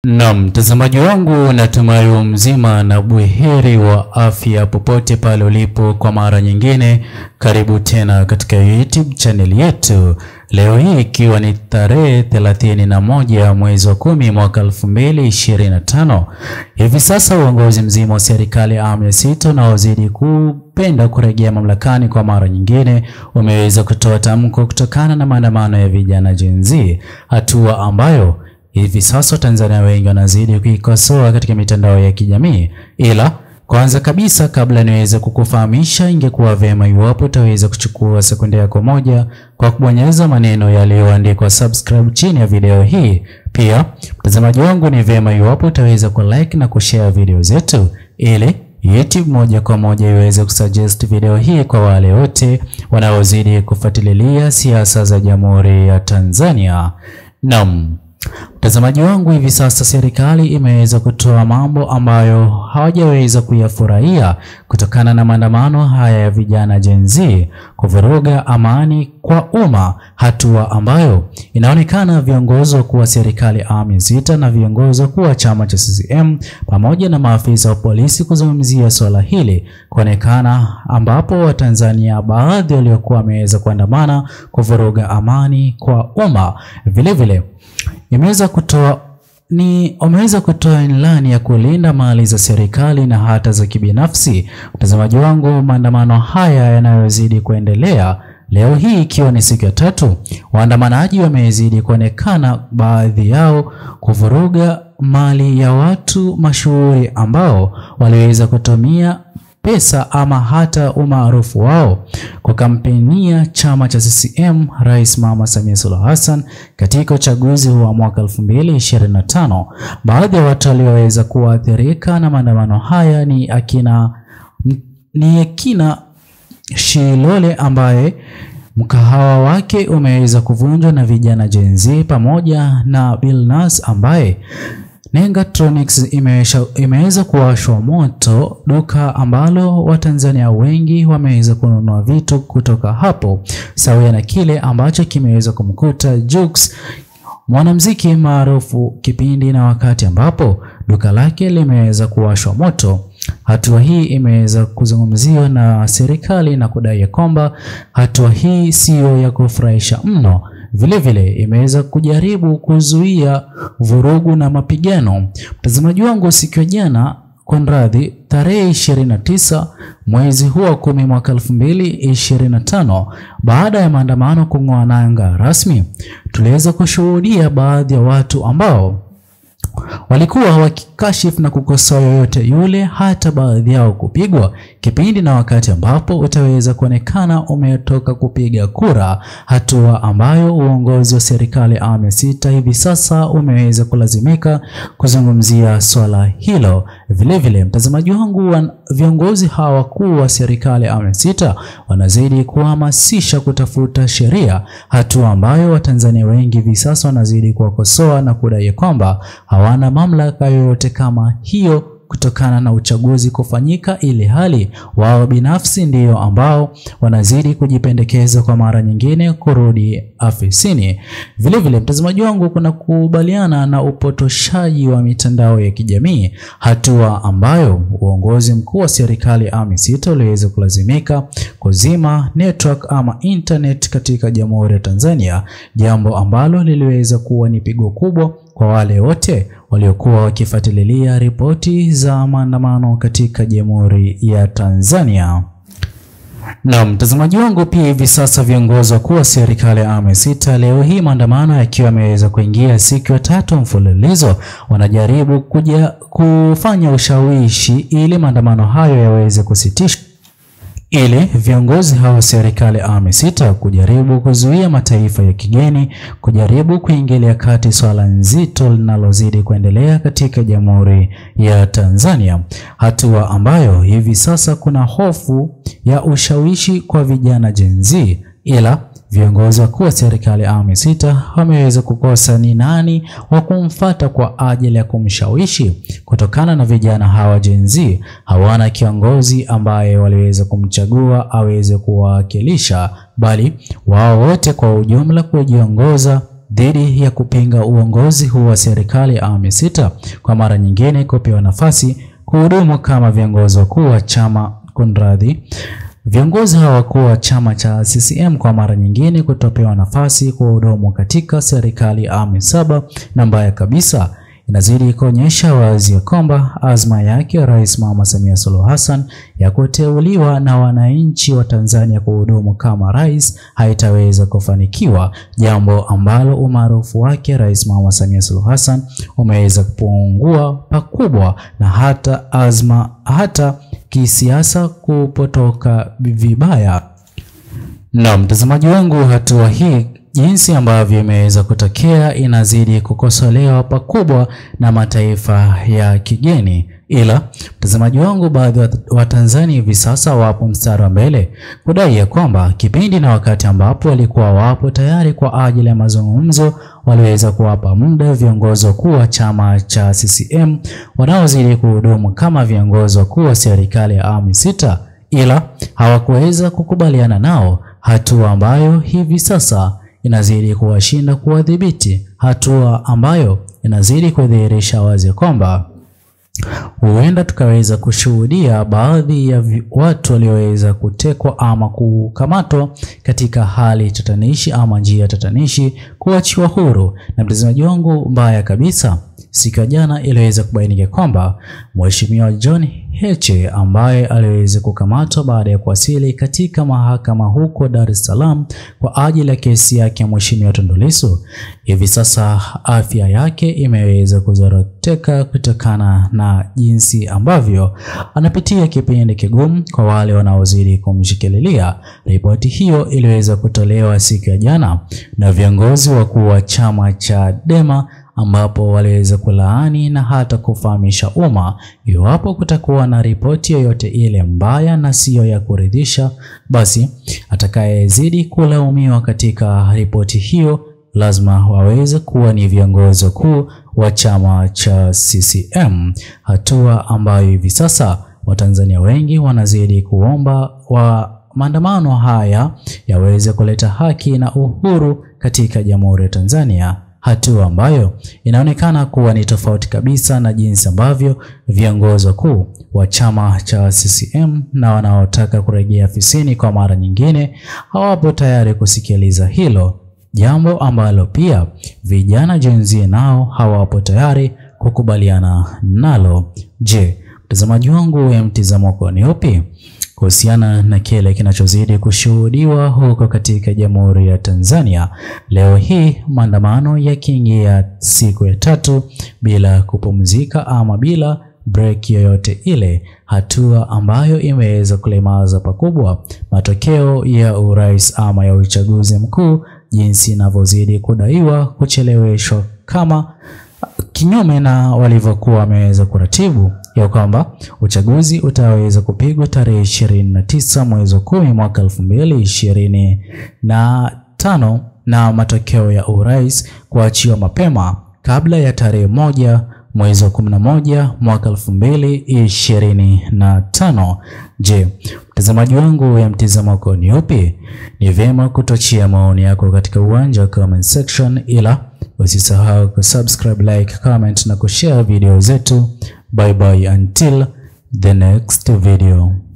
Mtazamaji wangu, natumai mzima na buheri wa afya popote pale ulipo. Kwa mara nyingine karibu tena katika YouTube channel yetu. Leo hii ikiwa ni tarehe 31 mwezi wa 10 mwaka 2025. Hivi sasa uongozi mzima wa serikali ya awamu ya sita unaozidi kupenda kurejea mamlakani kwa mara nyingine umeweza kutoa tamko kutokana na maandamano ya vijana Gen Z, hatua ambayo hivi sasa Tanzania wengi wanazidi kuikosoa katika mitandao ya kijamii. Ila kwanza kabisa, kabla niweze kukufahamisha, ingekuwa vyema iwapo utaweza kuchukua sekunde yako moja kwa kubonyeza maneno yaliyoandikwa subscribe chini ya video hii. Pia mtazamaji wangu, ni vyema iwapo utaweza ku like na kushare video zetu ili YouTube moja kwa moja iweze kusuggest video hii kwa wale wote wanaozidi kufuatilia siasa za Jamhuri ya Tanzania. Mtazamaji wangu, hivi sasa serikali imeweza kutoa mambo ambayo hawajaweza kuyafurahia kutokana na maandamano haya ya vijana Gen Z kuvuruga amani kwa umma, hatua ambayo inaonekana viongozi wa serikali awamu ya sita na viongozi wa chama cha CCM pamoja na maafisa wa polisi kuzungumzia swala hili kuonekana, ambapo Watanzania baadhi waliokuwa wameweza kuandamana kuvuruga amani kwa umma vile wameweza kutoa ilani ya kulinda mali za serikali na hata za kibinafsi. Mtazamaji wangu, maandamano haya yanayozidi kuendelea leo hii ikiwa ni siku ya tatu, waandamanaji wamezidi kuonekana baadhi yao kuvuruga mali ya watu mashuhuri ambao waliweza kutumia pesa ama hata umaarufu wao kukampenia chama cha CCM Rais Mama Samia Suluhu Hassan katika uchaguzi wa mwaka 2025. Baadhi ya watu walioweza kuathirika na maandamano haya ni akina Shilole ambaye mkahawa wake umeweza kuvunjwa na vijana Gen Z, pamoja na Billnas ambaye Nengatronics imeweza kuwashwa moto, duka ambalo Watanzania wengi wameweza kununua vitu kutoka hapo, sawia na kile ambacho kimeweza kumkuta Jux, mwanamuziki maarufu kipindi na wakati ambapo duka lake limeweza kuwashwa moto. Hatua hii imeweza kuzungumziwa na serikali na kudai kwamba hatua hii sio ya kufurahisha mno. Vile imeweza kujaribu kuzuia vurugu na mapigano. Mtazamaji wangu, siku ya jana, tarehe 29 mwezi huu wa 10 mwaka 2025, baada ya maandamano kung'oa nanga rasmi, tuliweza kushuhudia baadhi ya watu ambao walikuwa wakikashifu na kukosoa yoyote yule, hata baadhi yao kupigwa kipindi na wakati ambapo utaweza kuonekana umetoka kupiga kura, hatua ambayo uongozi wa serikali awamu ya sita hivi sasa umeweza kulazimika kuzungumzia swala hilo. Vile mtazamaji wangu, viongozi hawa wakuu wa serikali awamu ya sita wanazidi kuhamasisha kutafuta sheria, hatua ambayo Watanzania wengi hivi sasa wanazidi kuwakosoa na kudai kwamba hawana mamlaka yoyote kama hiyo kutokana na uchaguzi kufanyika, ili hali wao binafsi ndio ambao wanazidi kujipendekeza kwa mara nyingine kurudi afisini. Vile mtazamaji wangu, kuna kukubaliana na upotoshaji wa mitandao ya kijamii, hatua ambayo uongozi mkuu wa serikali awamu ya sita uliweza kulazimika kuzima network ama internet katika Jamhuri ya Tanzania, jambo ambalo liliweza kuwa ni pigo kubwa kwa wale wote waliokuwa wakifuatilia ripoti za maandamano katika Jamhuri ya Tanzania. Mtazamaji wangu, pia hivi sasa viongozi wakuu wa serikali ya awamu ya sita leo hii, maandamano yakiwa yameweza kuingia siku ya tatu mfululizo, wanajaribu kufanya ushawishi ili maandamano hayo yaweze kusitishwa, ili viongozi hawa serikali awamu ya sita kujaribu kuzuia mataifa ya kigeni kujaribu kuingilia kati swala nzito linalozidi kuendelea katika Jamhuri ya Tanzania, hatua ambayo hivi sasa kuna hofu ya ushawishi kwa vijana Gen Z. Ila viongozi wakuu wa serikali awamu ya sita wameweza kukosa ni nani wa kumfuata kwa ajili ya kumshawishi, kutokana na vijana hawa Gen Z hawana kiongozi ambaye waliweza kumchagua aweze kuwakilisha, bali wao wote kwa ujumla kujiongoza dhidi ya kupinga uongozi huu wa serikali ya awamu ya sita kwa mara nyingine kupewa nafasi kuhudumu kama viongozi wakuu wa chama viongozi hawa wakuu wa chama cha CCM kwa mara nyingine kutopewa nafasi kuhudumu katika serikali ya awamu ya saba, na mbaya kabisa inazidi kuonyesha wazi ya kwamba azma yake Rais Mama Samia Suluhu Hassan ya kuteuliwa na wananchi wa Tanzania kuhudumu kama rais haitaweza kufanikiwa, jambo ambalo umaarufu wake Rais Mama Samia Suluhu Hassan umeweza kupungua pakubwa, na hata kisiasa kupotoka vibaya. Na mtazamaji wangu, hatua hii jinsi ambavyo imeweza kutokea inazidi kukosolewa pakubwa na mataifa ya kigeni, ila mtazamaji wangu, baadhi wa Tanzania hivi sasa wapo mstari wa mbele kudai ya kwamba kipindi na wakati ambapo walikuwa wapo tayari kwa ajili ya mazungumzo, waliweza kuwapa muda viongozi wakuu wa chama cha CCM wanaozidi kuhudumu kama viongozi wakuu wa serikali ya awamu sita, ila hawakuweza kukubaliana nao, hatua ambayo hivi sasa inazidi kuwashinda kuwadhibiti, hatua ambayo inazidi kudhihirisha wazi kwamba huenda tukaweza kushuhudia baadhi ya watu walioweza kutekwa ama kukamatwa katika hali tatanishi ama njia tatanishi kuachiwa huru. Na mtazamaji wangu, mbaya kabisa, siku ya jana iliweza kubainika kwamba Mheshimiwa John Heche ambaye aliweza kukamatwa baada ya kuwasili katika mahakama huko Dar es Salaam kwa ajili ya kesi yake ya Mheshimiwa Tundu Lissu, hivi sasa afya yake imeweza kuzoroteka kutokana na jinsi ambavyo anapitia kipindi kigumu kwa wale wanaozidi kumshikililia. Ripoti hiyo iliweza kutolewa siku ya jana na viongozi wakuu wa chama cha Chadema, ambapo waliweza kulaani na hata kufahamisha umma iwapo kutakuwa na ripoti yoyote ile mbaya na siyo ya kuridhisha, basi atakayezidi kulaumiwa katika ripoti hiyo lazima waweze kuwa ni viongozi wakuu wa chama cha CCM, hatua ambayo hivi sasa Watanzania wengi wanazidi kuomba maandamano haya yaweze kuleta haki na uhuru katika Jamhuri ya Tanzania, hatua ambayo inaonekana kuwa ni tofauti kabisa na jinsi ambavyo viongozi wakuu wa chama cha CCM na wanaotaka kurejea afisini kwa mara nyingine hawapo tayari kusikiliza hilo, jambo ambalo pia vijana Gen Z nao hawapo tayari kukubaliana nalo. Je, mtazamaji wangu, mtazamo wako ni upi kuhusiana na kile kinachozidi kushuhudiwa huko katika Jamhuri ya Tanzania? Leo hii maandamano yakiingia siku ya 3 bila kupumzika ama bila break yoyote ile, hatua ambayo imeweza kulemaza pakubwa matokeo ya urais ama ya uchaguzi mkuu, jinsi inavyozidi kudaiwa kucheleweshwa kama kinyume na walivyokuwa wameweza kuratibu ya kwamba uchaguzi utaweza kupigwa tarehe 29 mwezi wa 10 mwaka 2025 na matokeo ya urais kuachiwa mapema kabla ya tarehe 1 mwezi wa 11 mwaka 2025. Je, mtazamaji wangu, ya mtazamo wako ni upi? Ni vyema kutochia maoni yako katika uwanja wa comment section, ila usisahau kusubscribe, like, comment na kushare video zetu. Bye bye until the next video.